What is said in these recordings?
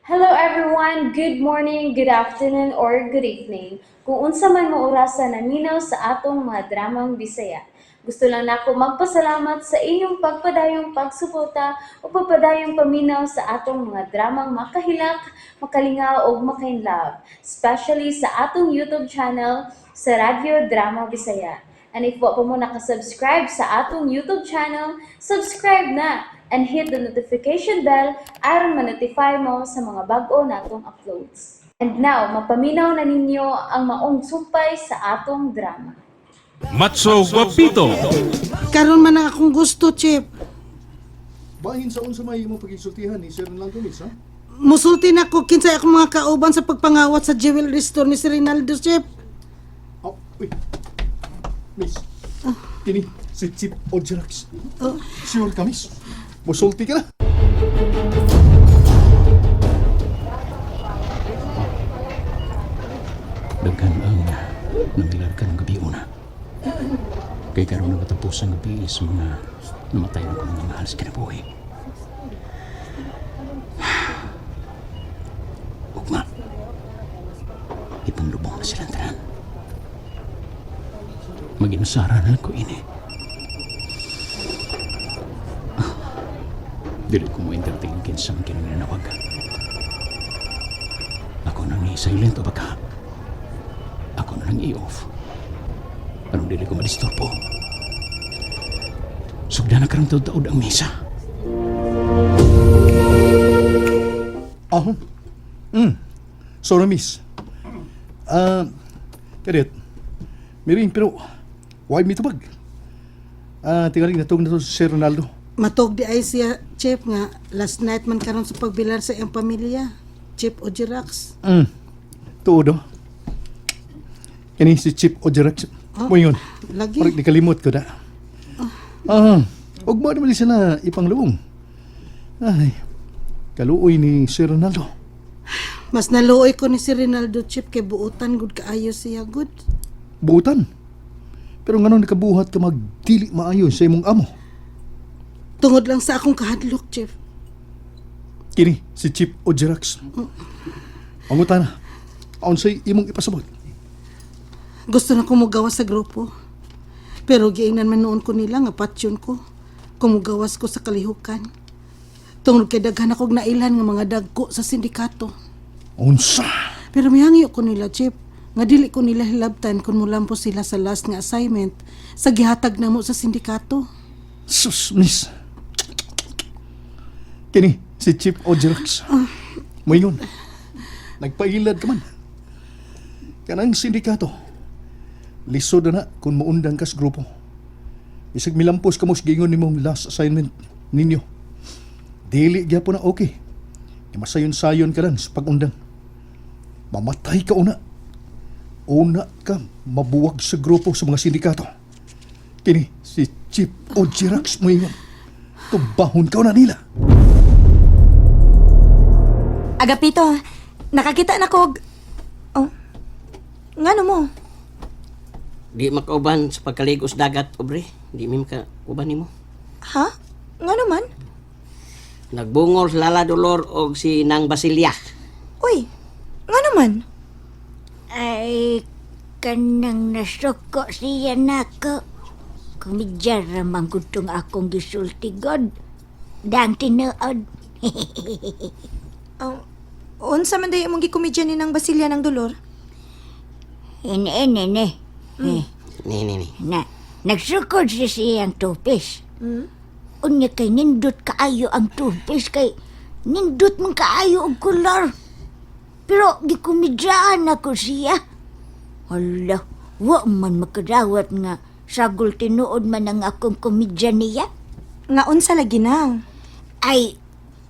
Hello everyone, good morning, good afternoon, or good evening. Kung unsa man mo orasan naminaw sa atong mga dramang Bisaya. Gusto lang nako magpasalamat sa inyong pagpadayong pagsuporta o pagpadayong paminaw sa atong mga dramang makahilak, makalingaw o makainlove, especially sa atong YouTube channel sa Radyo Drama Bisaya. And if wa pa mo nakasubscribe sa atong YouTube channel, subscribe na and hit the notification bell aron ma-notify mo sa mga bag-o natong uploads. And now, mapaminaw na ninyo ang maong sumpay sa atong drama. Matso Guapito. Karon man ang akong gusto, Chip. Bahin sa unsa may imong pagigsultihan ni Sir Ronaldo Miss, ha? Musulti na ko kinsay akong mga kauban sa pagpangawat sa jewelry store ni si Rinaldo, Chip. Oh, uy. Miss. Kini si Chip Ojerax. Oh. Sure ka, Miss? Musulti ka na. Daghan ang namilarkan ng gabi una. Kay karon na matapos ang gabi sa mga namatay ng mga mahal sa kinabuhi. Ugma, ipanlubong na silang tanan. Maginasara na ko ini. Dili ko mo entertain kinsang kinanawag. Ako nang i-silent o baka ako na lang i-off. Anong dili ko madisturbo? Sugda na karang taod-taod ang misa. Ahon. Sorry, Miss. Kadit. Miring, pero why mi tubag? Tingaling natong na to si Sir Ronaldo. Matog di ay siya, Chip, nga last night man karon sa pagbilar sa iyang pamilya. Chip Ojerax. Tuod, oh. Kini si Chip Ojerax. Mo yun. Lagi. Parang nikalimot ko na. Ug mo naman siya na ipangluong. Ay, kaluoy ni Sir Ronaldo. Mas naluoy ko ni si Rinaldo, Chip, kay buutan gud kaayo siya, good. Buutan. Pero nga nung nakabuhat ka magdili maayo sa imong amo. Tungod lang sa akong kahadlok, Chip. Kini si Chip Ojerax. Pangutan na. Aon sa'y imong ipasabot. Gusto na ko mugawas sa grupo. Pero giingnan man noon ko nila nga patsyon ko. Kumugawas ko sa kalihukan. Tungod kay daghan akong nailan nga mga dagko sa sindikato. Unsa? Pero mihangyo ko nila, Chip, nga dili ko nila hilabtan kung mulampo sila sa last nga assignment sa gihatag namo sa sindikato. Sus, miss. Kini si Chip Ojerax. Moingon. Nagpailad ka man. Kanang sindikato. Lisod na kung muundang kas grupo. Isag milampos ka mo gingon ni mong last assignment ninyo. Dili gyapon na okay. Masayon-sayon ka lang sa pag-undang. Mamatay ka una. Una ka mabuwag sa grupo sa mga sindikato. Kini si Chip Ojerax mo ingon. Tubahon ka na nila. Agapito, nakakita na ko. Oh, ngano mo? Di makauban sa pagkaligos dagat, obre. Di mi makauban nimo. Ha? Ngano man? Nagbungol si Lala Dolor o si Nang Basilia. Uy, ngano man? Ay, kanang nasuko siya nako. Kumidjar ramang gutong akong gisulti god. Dang tinuod. Unsa man day imong gikomedya ni nang Basilia ng Dolor? Ini. Ni. Nagsukod siya siyang tupis. Unya kay nindot kaayo ang tupis kay nindot mong kaayo og kulor. Pero gikumidyaan ako siya. Hala, wa man makadawat nga sagol tinuod man ang akong komedya niya. Nga unsa lagi nang? Ay,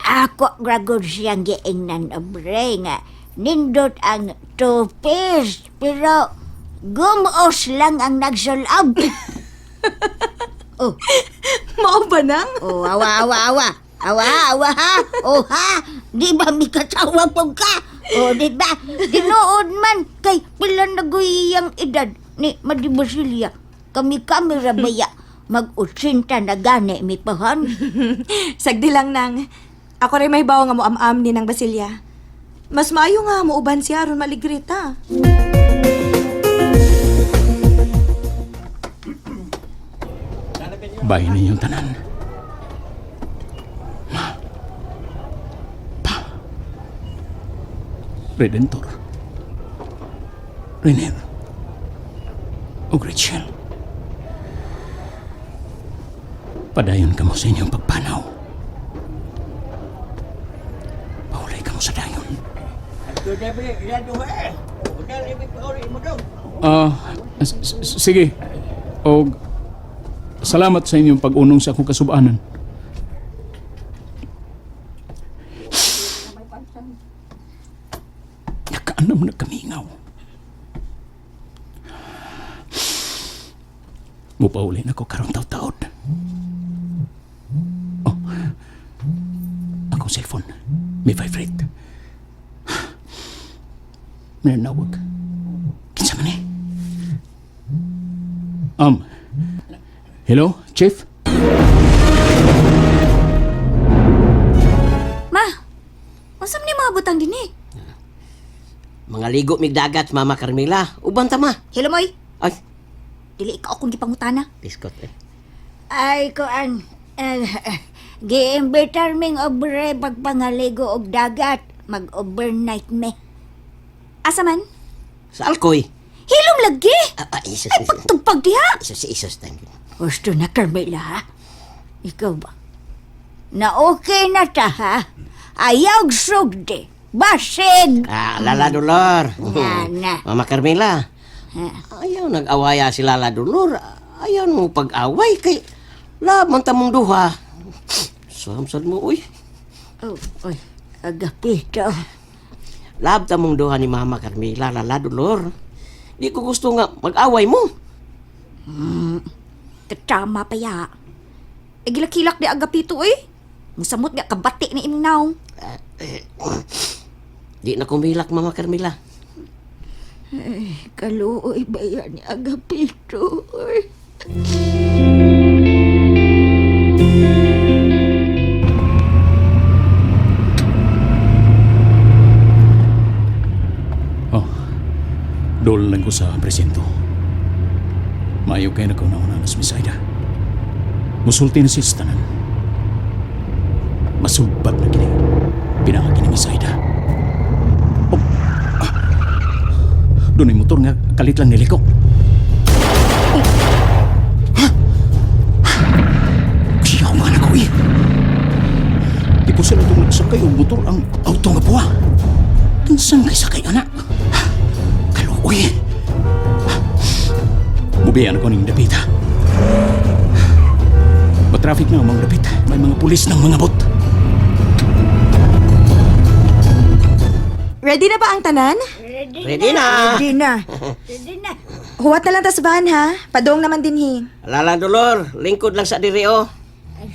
ako gragod siyang giingnan obre nga nindot ang tupis. Pero gumos lang ang nagsulab. Oh, Mao ba nang? oh, awa ha. Oh ha, di ba mi katawa po ka? Oh, di ba? Tinuod man kay pila na guyang edad ni Madibasilia. Kami kamera baya mag-80 na gani mi pahan. Sagdi lang nang. Ako rin may bawa nga mo am-am ni nang Basilia. Mas maayo nga muuban siya aron maligrita. Bahin ninyong tanan. Ma. Pa. Redentor. Renier. O Gretchen. Padayon ka mo sa inyong pagpanaw. Paulay ka mo sa dayon. Sige. O salamat sa inyong pag-unong sa akong kasubanan. Nakaanam na kamingaw. Mupauli na ko karong taw-taod. Oh, akong cellphone. May vibrate. May nawag. Kinsa man eh? Hello, Chief? Ma, unsa man ni mga butang din eh? Mga ligo mig dagat, Mama Carmela. Uban ta, ma. Hello, Moy. Ay, Dili ikaw akong gipangutana. biskot eh. Ay, kuan. Gi-imbitar ming obre pagpangaligo og dagat. Mag-overnight me. Asa man? Sa Alcoy. Hilom lagi! Isus, Ay, pagtugpag diha! Isus, thank you. Gusto na, Carmela, ha? Ikaw ba? Na okay na ta, ha? Ayaw sugdi. Basig! Lala Dolor. Na. Mama Carmela. Ayaw nag-awaya si Lala Dolor. Ayaw mo pag-away kay laban ta mong duha. Samsad mo, uy. Oh, oy, agapito. Lab ta mong duha ni Mama Carmela, Lala Dolor. Di ko gusto nga mag-away mo. Tama pa ya. E gilakilak di agapito eh. Musamot nga kabati ni imnaw. Di na kumilak, Mama Carmela. Kaluoy ba yan ni agapito? Oy. Oh, dol lang ko sa presinto. Maayo kayo na ko nauna na sa Misaida. Musulti na siya sa tanan. Masugbag na kini. Pinakagi ni Misaida. Oh, doon ay motor nga kalit lang niliko. Oh, ha? Siya ko na ko eh. Di ko sila itong nagsakay o motor ang auto nga buwa. Kinsan kay sakay anak? Kaluoy. Bubiyan ako ng dapita. Matraffic na ang mga dapit. May mga pulis ng mga bot. Ready na ba ang tanan? Ready na. Ready na. Ready na. Huwat na lang tas van ha. Padong naman din hi. Lala Dolor, lingkod lang sa diri, oh.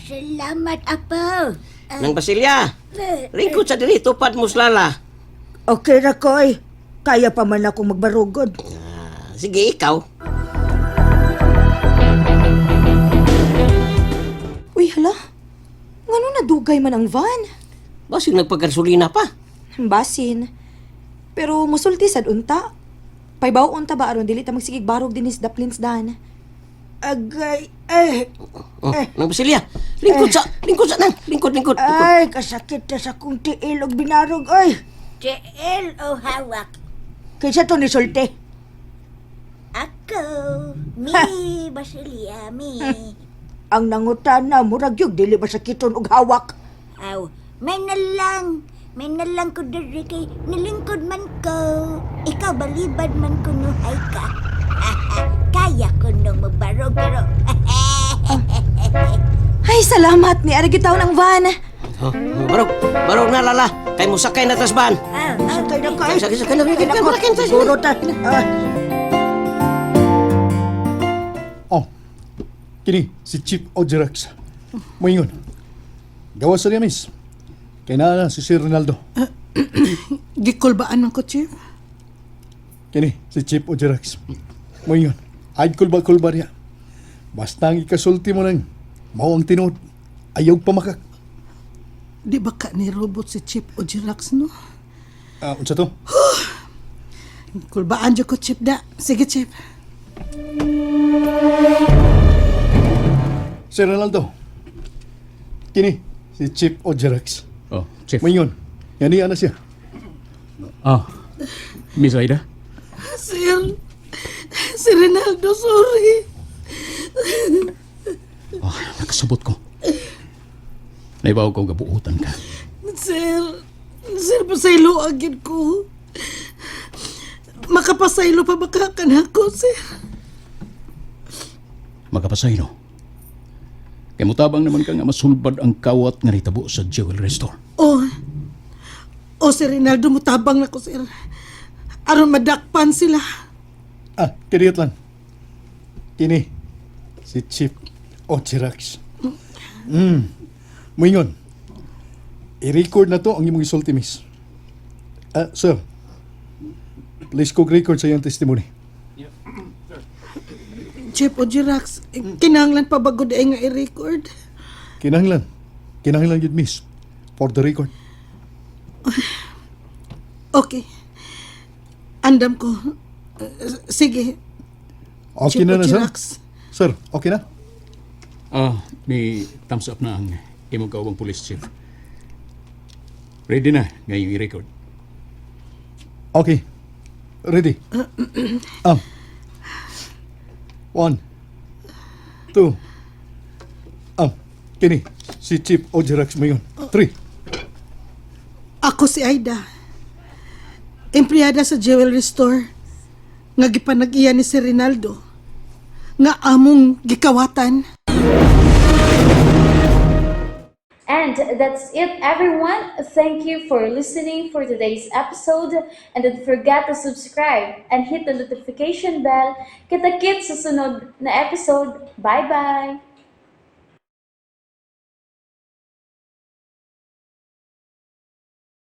Salamat, Apo. Nang Basilya. Lingkod sa diri, tupad mo sa Lala. Okay ra koy. Kaya pa man akong magbarugod. Sige, ikaw. Uy, hala. Ngano nadugay man ang van? Basig nagpagkarsulina pa. Basin. Pero musulti sad unta. Paybaw unta ba aron dili ta magsigig barog dinis daplins dan. Agay, Oh, nang Basilya. Lingkod sa nang. Lingkod. Ay, kasakit na sa kong tiil og binarog, oy. Tiil o hawak? Kaysa to ni sulti. Ako, mi, Basilia, mi. Ang nangutana murag yug dili ba sakiton og hawak. Aw, may nalang ko diri kay nilingkod man ko. Ikaw balibad man ko nuhay ka. Kaya ko nung magbarog pero... Ay, salamat ni Aragitaw ng van. Oh, barog na, Lala. Kay mo sakay na tasban. Sakay na ka. Sakay na. Siguro ta. Oh, kini si Chief Ojerax. Moingon. Gawas sa niya, miss. Kaya na si Sir Ronaldo. Gikulbaan man ko, Chief. Kini si Chief Ojerax. Moingon. Ay kulba niya. Basta ang ikasulti mo nang mao ang tinuod. Ayaw pamakak. Di ba ka ni robot si Chief Ojirax, no? Unsa to? Kulbaan dyan ko, Chip da. Sige, Chip. Sir Ronaldo. Kini, si Chief Ojerax. Oh, Chief. Mayon, yan na siya. Ah, Miss Aida? Sir, si Rinaldo, sorry. Oh, nakasabot ko. Naibaw ko gabuutan ka. Sir, pasaylo agad ko. Makapasaylo pa baka ka na ako, sir. Magkapasay, no? Kaya mutabang naman ka nga masulbad ang kawat nga nitabo sa jewelry store. Si Rinaldo, mutabang na ko, sir. Aron madakpan sila. Kiniot lang. Kini, si Chief Ojerax. Mayon, i-record na to ang imong isulti, miss. Sir, please record sa iyong testimony. Chip Ojerax, kinahanglan pa bago di nga i-record. Kinahanglan yun, miss, for the record. Okay. Andam ko. Sige. Okay Chief na sir? Ojerax. Sir, okay na? May thumbs up na ang imong kaubang police chief. Ready na ngayong i-record. Okay. Ready? 1, 2, kini, si Chief Ojerax Mayon. 3. Ako si Aida. Empleyada sa jewelry store. Nga gipanag-iya ni si Rinaldo. Nga among gikawatan. And that's it, everyone. Thank you for listening for today's episode. And don't forget to subscribe and hit the notification bell. Kita-kits sa sunod na episode. Bye-bye!